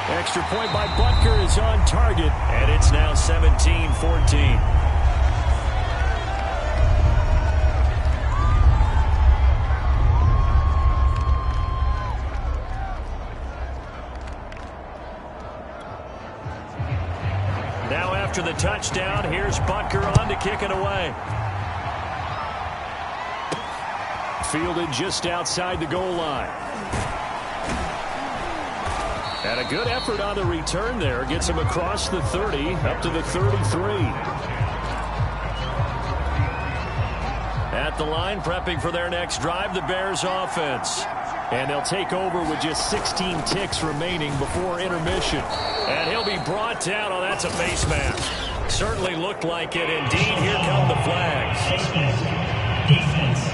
Extra point by Butker is on target, and it's now 17-14. Now after the touchdown, here's Butker on to kick it away. Fielded just outside the goal line. And a good effort on the return there. Gets him across the 30, up to the 33. At the line, prepping for their next drive, the Bears offense. And they'll take over with just 16 ticks remaining before intermission. And he'll be brought down. Oh, that's a face mask. Certainly looked like it. Indeed, here come the flags. Defense.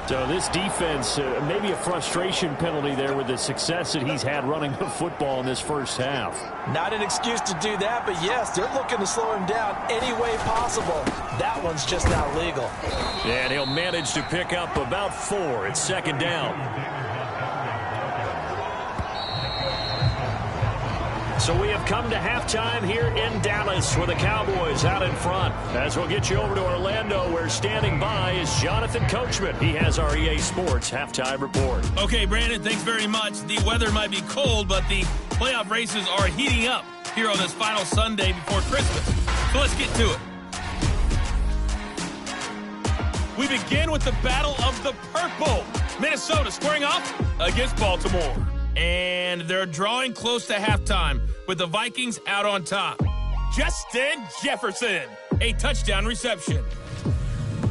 So this defense, maybe a frustration penalty there with the success that he's had running the football in this first half. Not an excuse to do that, but yes, they're looking to slow him down any way possible. That one's just not legal. And he'll manage to pick up about 4. It's second down. So we have come to halftime here in Dallas with the Cowboys out in front. As we'll get you over to Orlando, where standing by is Jonathan Coachman. He has our EA Sports halftime report. Okay, Brandon, thanks very much. The weather might be cold, but the playoff races are heating up here on this final Sunday before Christmas. So let's get to it. We begin with the Battle of the Purple. Minnesota squaring off against Baltimore. And they're drawing close to halftime with the Vikings out on top. Justin Jefferson, a touchdown reception.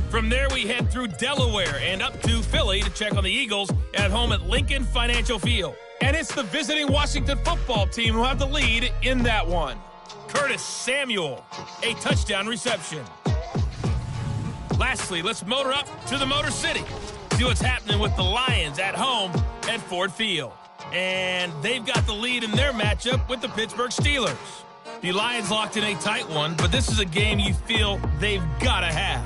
From there, we head through Delaware and up to Philly to check on the Eagles at home at Lincoln Financial Field. And it's the visiting Washington football team who have the lead in that one. Curtis Samuel, a touchdown reception. Lastly, let's motor up to the Motor City. See what's happening with the Lions at home at Ford Field. And they've got the lead in their matchup with the Pittsburgh Steelers. The Lions locked in a tight one, but this is a game you feel they've got to have.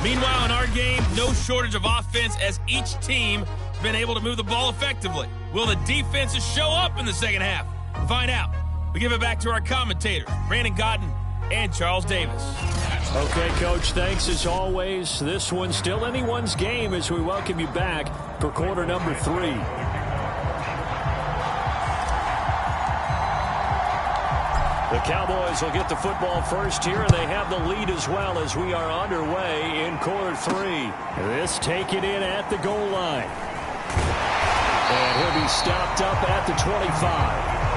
Meanwhile, in our game, no shortage of offense as each team has been able to move the ball effectively. Will the defenses show up in the second half? To find out, we give it back to our commentators, Brandon Godden and Charles Davis. Okay, Coach, thanks as always. This one's still anyone's game as we welcome you back for quarter number 3. The Cowboys will get the football first here, and they have the lead as well as we are underway in quarter 3. This taken in at the goal line. And he'll be stopped up at the 25.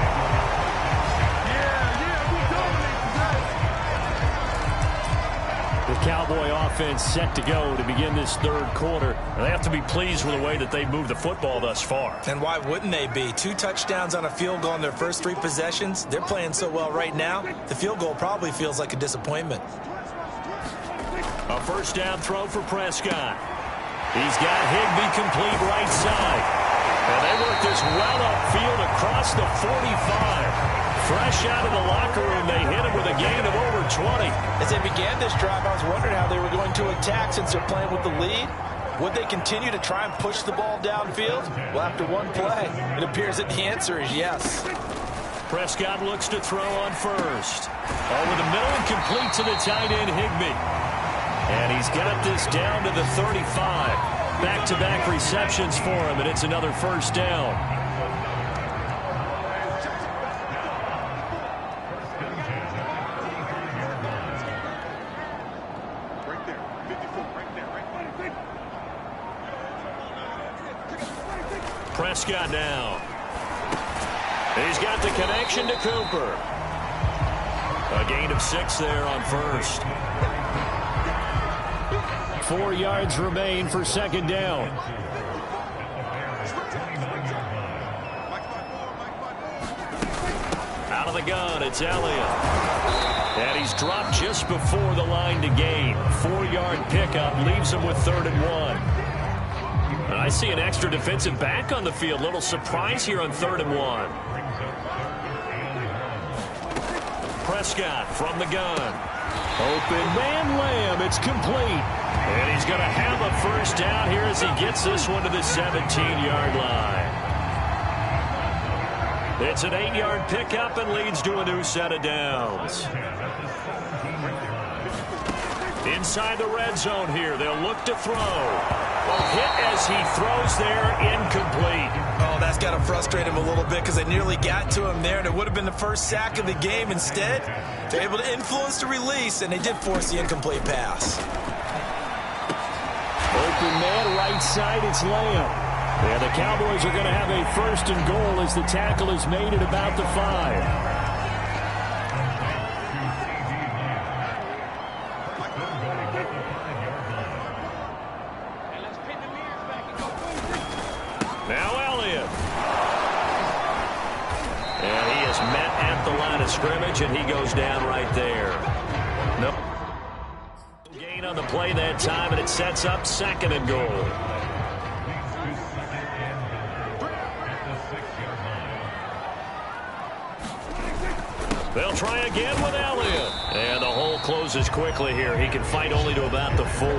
The Cowboy offense set to go to begin this third quarter. And they have to be pleased with the way that they've moved the football thus far. And why wouldn't they be? 2 touchdowns on a field goal in their first 3 possessions. They're playing so well right now, the field goal probably feels like a disappointment. A first down throw for Prescott. He's got Higbee complete right side. And they work this well upfield across the 45. Fresh out of the locker room, they hit him with a gain of over 20. As they began this drive, I was wondering how they were going to attack since they're playing with the lead. Would they continue to try and push the ball downfield? Well, after one play, it appears that the answer is yes. Prescott looks to throw on first. Over the middle and complete to the tight end, Higbee. And he's got this down to the 35. Back-to-back receptions for him, and it's another first down. Prescott now. He's got the connection to Cooper. A gain of 6 there on first. 4 yards remain for second down. Out of the gun, it's Elliott. And he's dropped just before the line to gain. 4-yard pickup leaves him with 3rd and 1. I see an extra defensive back on the field. Little surprise here on 3rd and 1. Prescott from the gun. Open man Lamb. It's complete. And he's going to have a first down here as he gets this one to the 17-yard line. It's an 8-yard pickup and leads to a new set of downs. Inside the red zone here, they'll look to throw. Hit as he throws there, incomplete. Oh, that's got to frustrate him a little bit because they nearly got to him there, and it would have been the first sack of the game. Instead, they're able to influence the release, and they did force the incomplete pass. Open man, right side, it's Lamb. And the Cowboys are going to have a 1st and goal as the tackle is made at about the 5. Scrimmage, and he goes down right there. No gain on the play that time, and it sets up 2nd and goal. They'll try again with Elliott. And the hole closes quickly here. He can fight only to about the 4.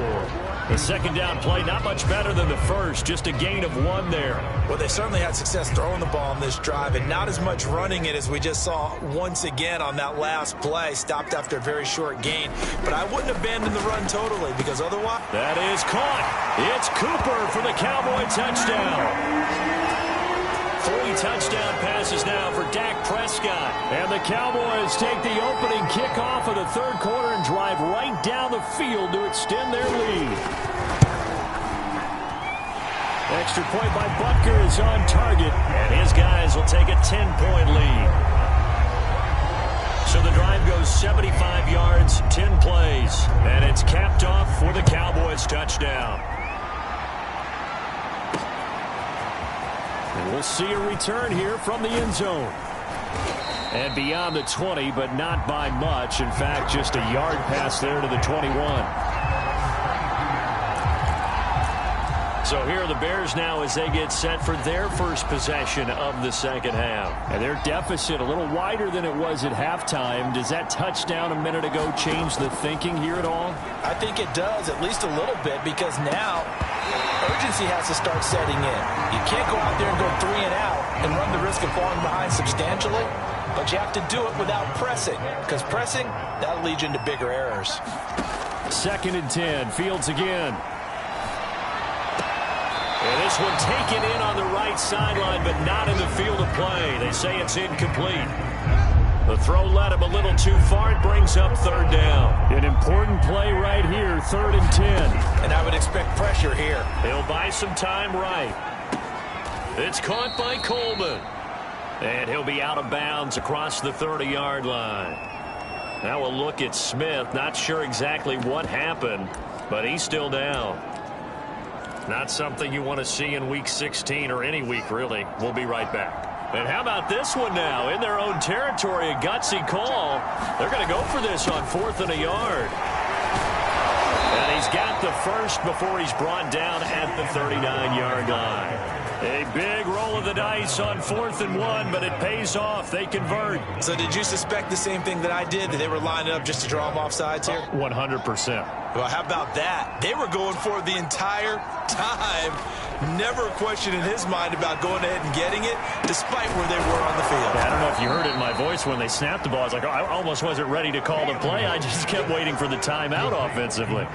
The 2nd down play, not much better than the first. Just a gain of 1 there. Well, they certainly had success throwing the ball on this drive, and not as much running it as we just saw once again on that last play. Stopped after a very short gain. But I wouldn't abandon the run totally, because otherwise... That is caught. It's Cooper for the Cowboy touchdown. 3 touchdown passes now for Dak Prescott. And the Cowboys take the opening kickoff of the 3rd quarter and drive right down the field to extend their lead. Extra point by Butker is on target, and his guys will take a 10-point lead. So the drive goes 75 yards, 10 plays, and it's capped off for the Cowboys touchdown. And we'll see a return here from the end zone. And beyond the 20, but not by much. In fact, just a yard pass there to the 21. So here are the Bears now as they get set for their first possession of the 2nd half. And their deficit a little wider than it was at halftime. Does that touchdown a minute ago change the thinking here at all? I think it does, at least a little bit, because now urgency has to start setting in. You can't go out there and go 3 and out and run the risk of falling behind substantially, but you have to do it without pressing, because pressing, that'll lead you into bigger errors. 2nd and 10, Fields again. And this one taken in on the right sideline, but not in the field of play. They say it's incomplete. The throw led him a little too far. It brings up 3rd down. An important play right here, 3rd and 10. And I would expect pressure here. He'll buy some time right. It's caught by Coleman. And he'll be out of bounds across the 30-yard line. Now a look at Smith. Not sure exactly what happened, but he's still down. Not something you want to see in Week 16 or any week, really. We'll be right back. And how about this one now? In their own territory, a gutsy call. They're going to go for this on 4th and a yard. And he's got the first before he's brought down at the 39-yard line. A big roll of the dice on 4th and 1, but it pays off. They convert. So did you suspect the same thing that I did, that they were lining up just to draw them off sides here? 100%. Well, how about that? They were going for it the entire time. Never a question in his mind about going ahead and getting it, despite where they were on the field. I don't know if you heard it in my voice when they snapped the ball. I was like, I almost wasn't ready to call the play. I just kept waiting for the timeout offensively.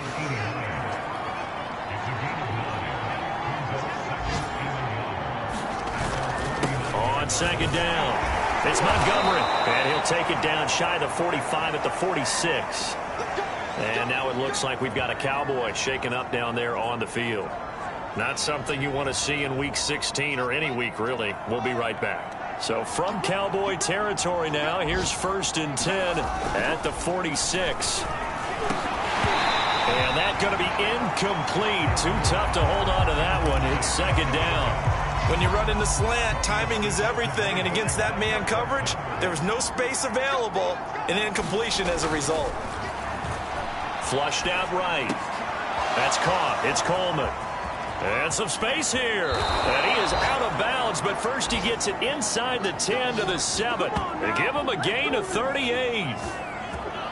On 2nd down, it's Montgomery. And he'll take it down shy of the 45 at the 46. And now it looks like we've got a Cowboy shaken up down there on the field. Not something you want to see in Week 16 or any week, really. We'll be right back. So from Cowboy territory now, here's 1st and 10 at the 46. And that's going to be incomplete. Too tough to hold on to that one. It's 2nd down. When you run in the slant, timing is everything, and against that man coverage, there was no space available, and incompletion as a result. Flushed out right. That's caught. It's Coleman. And some space here. And he is out of bounds, but first he gets it inside the 10 to the 7. They give him a gain of 38.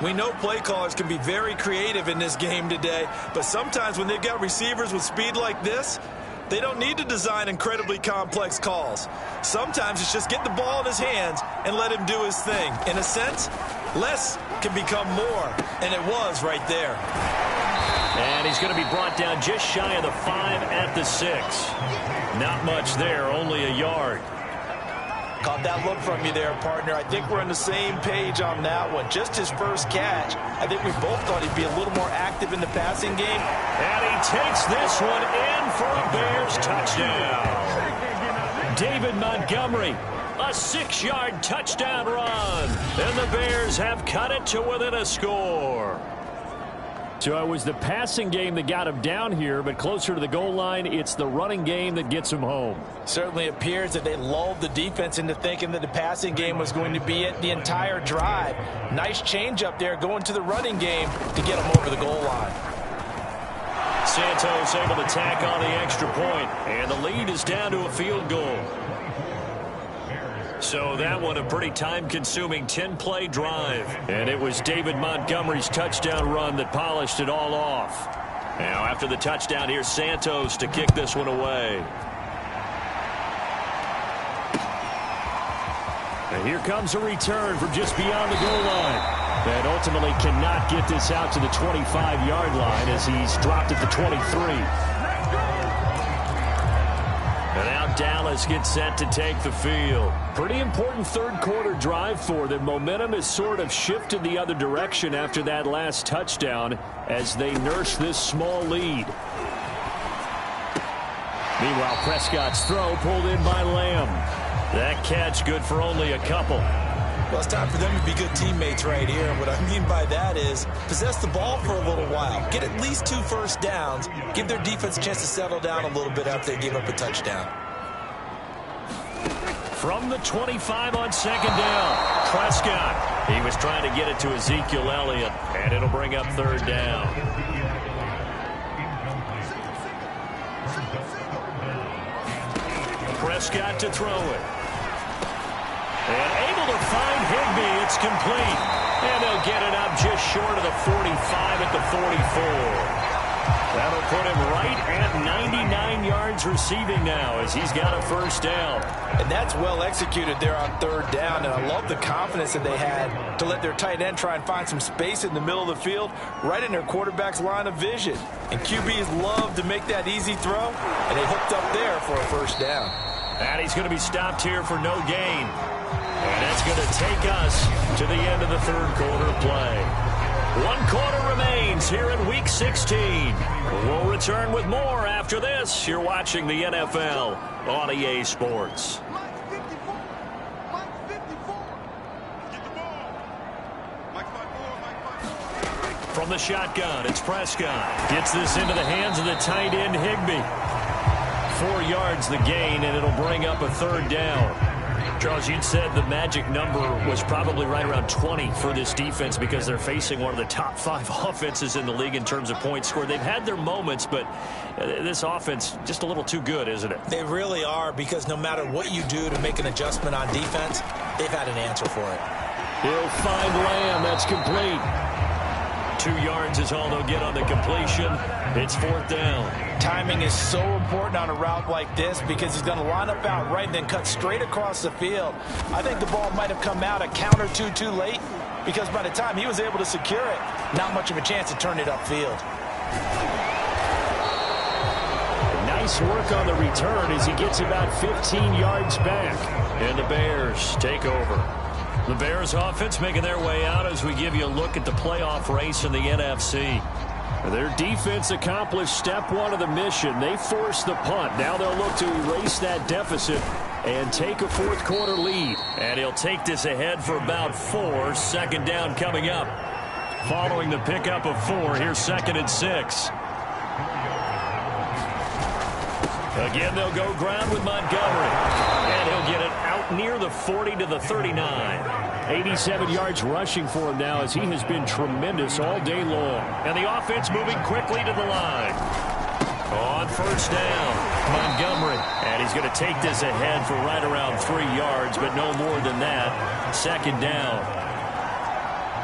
We know play callers can be very creative in this game today, but sometimes when they've got receivers with speed like this, They don't need to design incredibly complex calls. Sometimes it's just get the ball in his hands and let him do his thing. In a sense, less can become more, and it was right there. And he's going to be brought down just shy of the 5 at the 6. Not much there, only a yard. Caught that look from you there, partner. I think we're on the same page on that one. Just his first catch. I think we both thought he'd be a little more active in the passing game. And he takes this one in for a Bears touchdown. David Montgomery, a 6-yard touchdown run. And the Bears have cut it to within a score. So it was the passing game that got him down here, but closer to the goal line, it's the running game that gets him home. Certainly appears that they lulled the defense into thinking that the passing game was going to be it the entire drive. Nice change up there going to the running game to get him over the goal line. Santos able to tack on the extra point, and the lead is down to a field goal. So that one a pretty time-consuming 10-play drive. And it was David Montgomery's touchdown run that polished it all off. Now after the touchdown, here's Santos to kick this one away. And here comes a return from just beyond the goal line. And ultimately cannot get this out to the 25-yard line as he's dropped at the 23. And now Dallas gets set to take the field. Pretty important third-quarter drive for them. Momentum has sort of shifted the other direction after that last touchdown as they nurse this small lead. Meanwhile, Prescott's throw pulled in by Lamb. That catch good for only a couple. Well, it's time for them to be good teammates right here. And what I mean by that is possess the ball for a little while. Get at least 2 first downs. Give their defense a chance to settle down a little bit after they give up a touchdown. From the 25 on second down, Prescott. He was trying to get it to Ezekiel Elliott, and it'll bring up third down. Prescott to throw it. And able to find Higbee. It's complete. And they'll get it up just short of the 45 at the 44. That'll put him right at 99 yards receiving now as he's got a first down. And that's well executed there on third down. And I love the confidence that they had to let their tight end try and find some space in the middle of the field, right in their quarterback's line of vision. And QBs love to make that easy throw, and they hooked up there for a first down. And he's going to be stopped here for no gain. And that's going to take us to the end of the third quarter of play. 1 quarter remains here in Week 16. We'll return with more after this. You're watching the NFL on EA Sports. From the shotgun, it's Prescott. Gets this into the hands of the tight end, Higbee. 4 yards the gain, and it'll bring up a third down. Charles, you'd said the magic number was probably right around 20 for this defense because they're facing one of the top 5 offenses in the league in terms of points scored. They've had their moments, but this offense just a little too good, isn't it? They really are, because no matter what you do to make an adjustment on defense, they've had an answer for it. He'll find Lamb. That's complete. 2 yards is all they'll get on the completion. It's fourth down. Timing is so important on a route like this because he's going to line up out right and then cut straight across the field. I think the ball might have come out a count or two too late because by the time he was able to secure it, not much of a chance to turn it upfield. Nice work on the return as he gets about 15 yards back. And the Bears take over. The Bears offense making their way out as we give you a look at the playoff race in the NFC. Their defense accomplished step 1 of the mission. They forced the punt. Now they'll look to erase that deficit and take a fourth quarter lead. And he'll take this ahead for about 4. Second down coming up. Following the pickup of 4, here's 2nd and 6. Again, they'll go ground with Montgomery. And he'll get it out near the 40 to the 39. 87 yards rushing for him now as he has been tremendous all day long. And the offense moving quickly to the line. On first down, Montgomery. And he's going to take this ahead for right around 3 yards, but no more than that. Second down.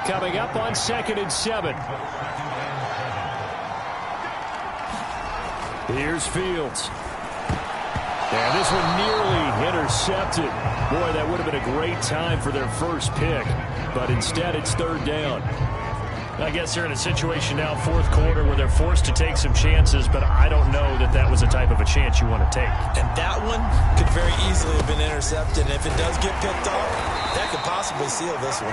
Coming up on 2nd and 7. Here's Fields. And this one nearly intercepted. Boy, that would have been a great time for their first pick. But instead, it's third down. I guess they're in a situation now, fourth quarter, where they're forced to take some chances, but I don't know that that was the type of a chance you want to take. And that one could very easily have been intercepted. And if it does get picked off, that could possibly seal this one.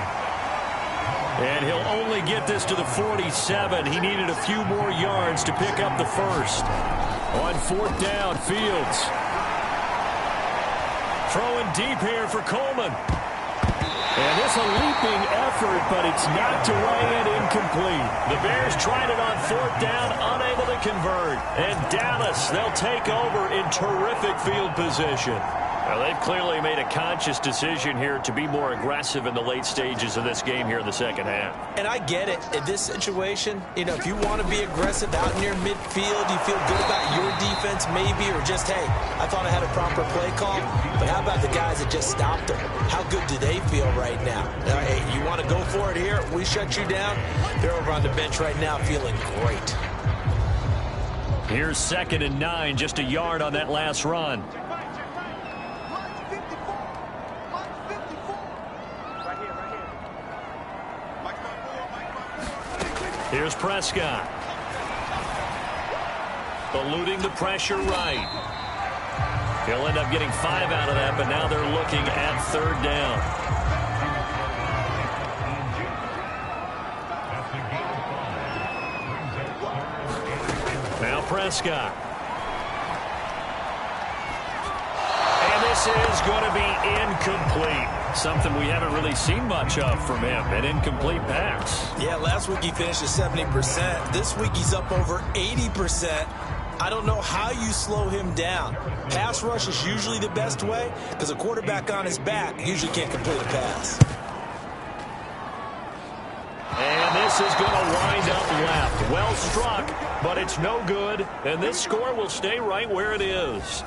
And he'll only get this to the 47. He needed a few more yards to pick up the first. On fourth down, Fields. Throwing deep here for Coleman. And this a leaping effort, but it's knocked away and incomplete. The Bears tried it on fourth down, unable to convert. And Dallas, they'll take over in terrific field position. Well, they've clearly made a conscious decision here to be more aggressive in the late stages of this game here in the second half. And I get it. In this situation, if you want to be aggressive out near midfield, you feel good about your defense maybe, or just, hey, I thought I had a proper play call. But how about the guys that just stopped them? How good do they feel right now? Hey, you want to go for it here? We shut you down. They're over on the bench right now feeling great. Here's 2nd and 9, just a yard on that last run. Here's Prescott. Eluding the pressure right. He'll end up getting 5 out of that, but now they're looking at third down. Now Prescott. And this is going to be incomplete. Something we haven't really seen much of from him, an incomplete pass. Yeah, last week he finished at 70%. This week he's up over 80%. I don't know how you slow him down. Pass rush is usually the best way because a quarterback on his back usually can't complete a pass. And this is going to wind up left. Well struck, but it's no good. And this score will stay right where it is.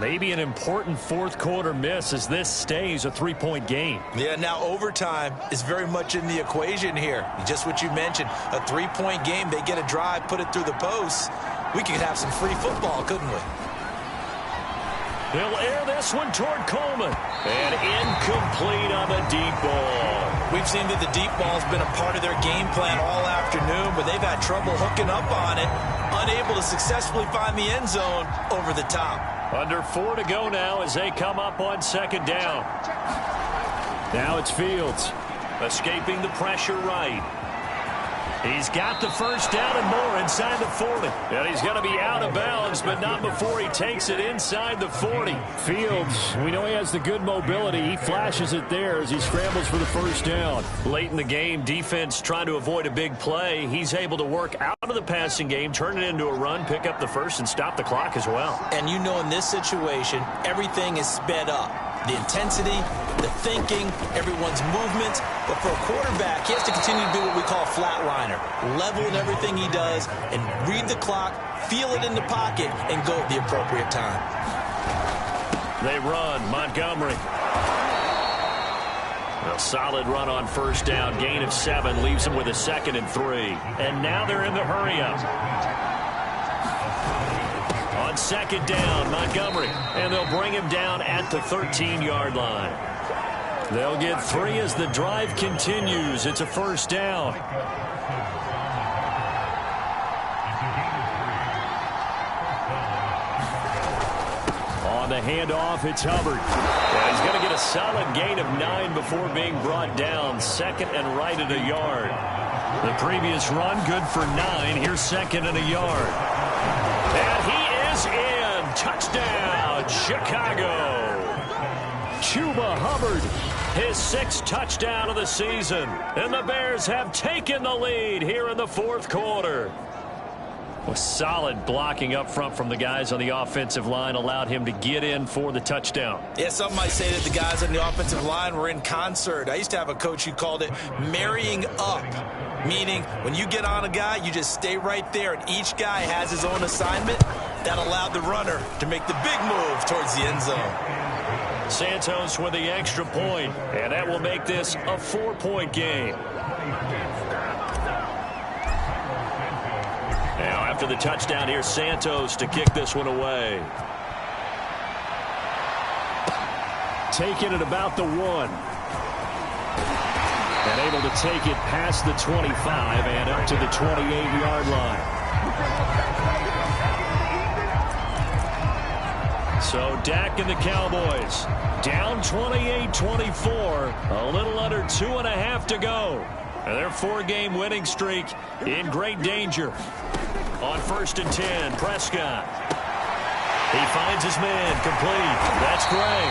Maybe an important fourth quarter miss as this stays a 3-point game. Yeah, now overtime is very much in the equation here. Just what you mentioned, a 3-point game. They get a drive, put it through the posts. We could have some free football, couldn't we? They'll air this one toward Coleman. And incomplete on the deep ball. We've seen that the deep ball's been a part of their game plan all afternoon, but they've had trouble hooking up on it. Unable to successfully find the end zone over the top. Under 4 to go now as they come up on 2nd down. Now it's Fields. Escaping the pressure right. He's got the first down and more inside the 40. And he's going to be out of bounds, but not before he takes it inside the 40. Fields, we know he has the good mobility. He flashes it there as he scrambles for the first down. Late in the game, defense trying to avoid a big play. He's able to work out of the passing game, turn it into a run, pick up the first, and stop the clock as well. And you know in this situation, everything is sped up. The intensity, the thinking, everyone's movements. But for a quarterback, he has to continue to do what we call flatliner. Level in everything he does and read the clock, feel it in the pocket, and go at the appropriate time. They run. Montgomery. A solid run on first down. Gain of 7 leaves them with a 2nd and 3. And now they're in the hurry-up. On 2nd down, Montgomery. And they'll bring him down at the 13-yard line. They'll get 3 as the drive continues. It's a first down. On the handoff, it's Hubbard. And he's going to get a solid gain of 9 before being brought down. 2nd and right at a yard. The previous run, good for 9. Here's 2nd and a yard. And he is in. Touchdown, Chicago. Chuba Hubbard, his 6th touchdown of the season. And the Bears have taken the lead here in the fourth quarter. A solid blocking up front from the guys on the offensive line allowed him to get in for the touchdown. Yeah, some might say that the guys on the offensive line were in concert. I used to have a coach who called it marrying up, meaning when you get on a guy, you just stay right there, and each guy has his own assignment. That allowed the runner to make the big move towards the end zone. Santos with the extra point, and that will make this a 4-point game. Now, after the touchdown, here's Santos to kick this one away. taken at about the 1. And able to take it past the 25 and up to the 28-yard line. So Dak and the Cowboys down 28-24. A little under 2.5 to go. And their 4-game winning streak in great danger. On 1st and 10, Prescott. He finds his man, complete. That's Gray.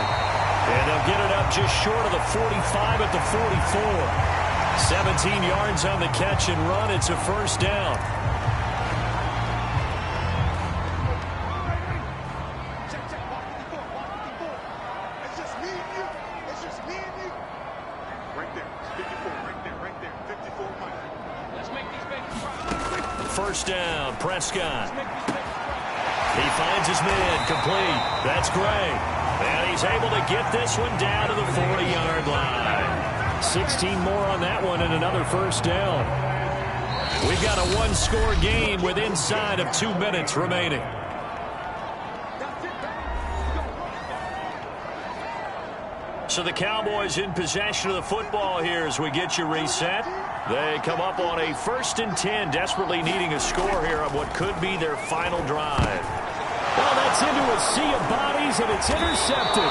And they'll get it up just short of the 45 at the 44. 17 yards on the catch and run. It's a first down. First down, Prescott. He finds his man, complete. That's Gray. And he's able to get this one down to the 40-yard line. 16 more on that one and another first down. We've got a one-score game with inside of 2 minutes remaining. So the Cowboys in possession of the football here as we get you reset. They come up on a 1st and 10, desperately needing a score here on what could be their final drive. Well, that's into a sea of bodies, and it's intercepted.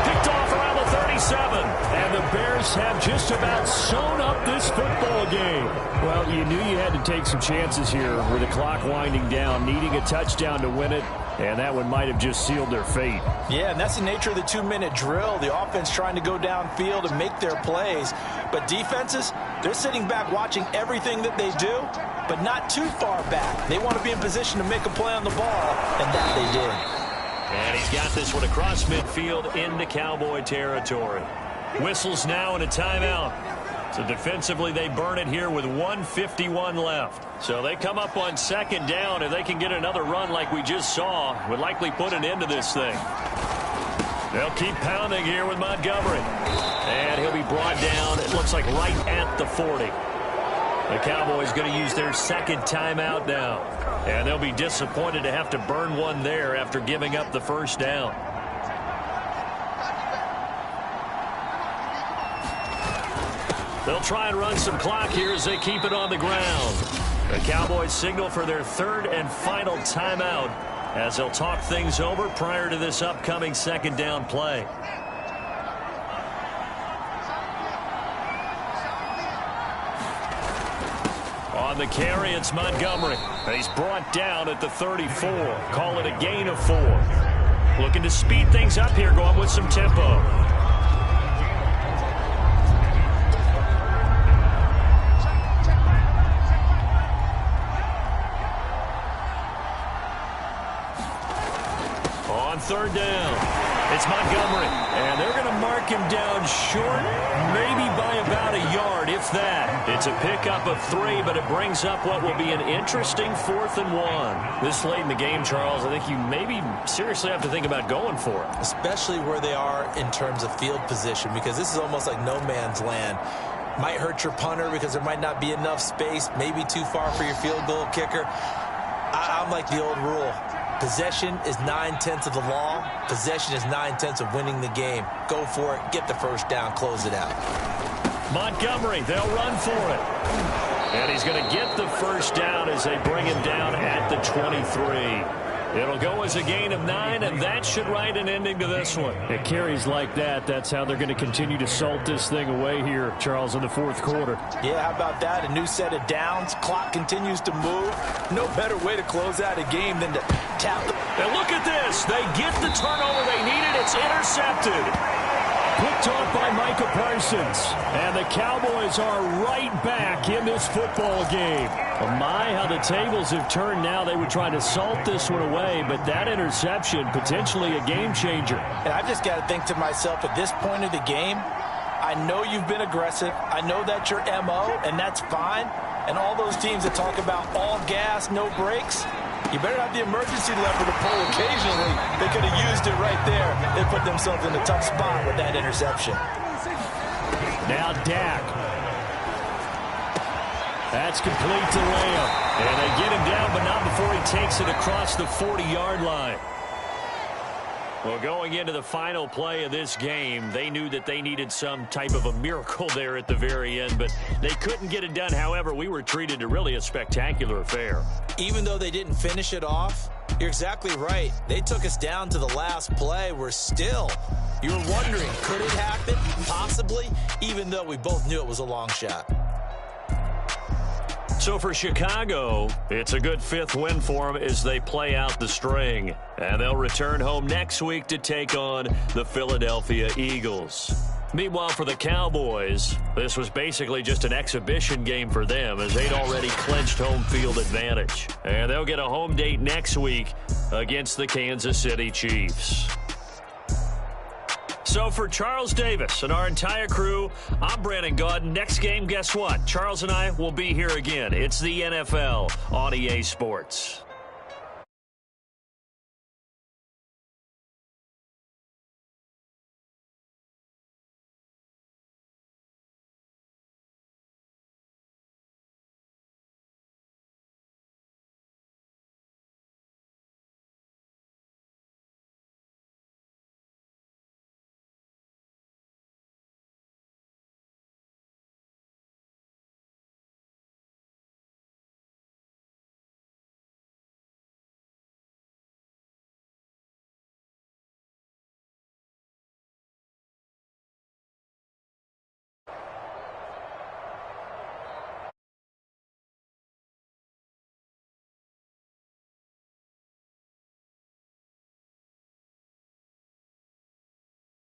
Picked off around the 37. And the Bears have just about sewn up this football game. Well, you knew you had to take some chances here with the clock winding down, needing a touchdown to win it. And that one might have just sealed their fate. Yeah, and that's the nature of the 2-minute drill. The offense trying to go downfield and make their plays. But defenses, they're sitting back watching everything that they do, but not too far back. They want to be in position to make a play on the ball, and that they did. And he's got this one across midfield into Cowboy territory. Whistles now and a timeout. So defensively, they burn it here with 1:51 left. So they come up on 2nd down. If they can get another run like we just saw, would likely put an end to this thing. They'll keep pounding here with Montgomery. And he'll be brought down, it looks like right at the 40. The Cowboys going to use their 2nd timeout now. And they'll be disappointed to have to burn one there after giving up the first down. They'll try and run some clock here as they keep it on the ground. The Cowboys signal for their 3rd and final timeout as they'll talk things over prior to this upcoming 2nd down play. On the carry, it's Montgomery. He's brought down at the 34. Call it a gain of 4. Looking to speed things up here, going with some tempo. On 3rd down, it's Montgomery. And they're going to mark him down short, maybe by about a yard, if that. It's a pickup of 3, but it brings up what will be an interesting 4th and 1. This late in the game, Charles, I think you maybe seriously have to think about going for it. Especially where they are in terms of field position, because this is almost like no man's land. Might hurt your punter because there might not be enough space, maybe too far for your field goal kicker. I'm like the old rule. Possession is 9/10 of the law. Possession is 9/10 of winning the game. Go for it. Get the first down. Close it out. Montgomery, they'll run for it. And he's going to get the first down as they bring him down at the 23. It'll go as a gain of 9, and that should write an ending to this one. It carries like that. That's how they're going to continue to salt this thing away here, Charles, in the 4th quarter. Yeah, how about that? A new set of downs. Clock continues to move. No better way to close out a game than to tap the... And look at this. They get the turnover they needed. It's intercepted. Picked off by Micah Parsons. And the Cowboys are right back in this football game. Well, my, how the tables have turned now. They would try to salt this one away, but that interception, potentially a game changer. And I've just got to think to myself, at this point of the game, I know you've been aggressive. I know that's your MO, and that's fine. And all those teams that talk about all gas, no brakes, you better have the emergency lever to pull occasionally. They could have used it right there. They put themselves in a tough spot with that interception. Now Dak. That's complete to Lamb. And they get him down, but not before he takes it across the 40-yard line. Well, going into the final play of this game, they knew that they needed some type of a miracle there at the very end, but they couldn't get it done. However, we were treated to really a spectacular affair. Even though they didn't finish it off, you're exactly right. They took us down to the last play. We're still, you were wondering, could it happen? Possibly, even though we both knew it was a long shot. So for Chicago, it's a good 5th win for them as they play out the string. And they'll return home next week to take on the Philadelphia Eagles. Meanwhile, for the Cowboys, this was basically just an exhibition game for them as they'd already clinched home field advantage. And they'll get a home date next week against the Kansas City Chiefs. So for Charles Davis and our entire crew, I'm Brandon Gaudin. Next game, guess what? Charles and I will be here again. It's the NFL on EA Sports.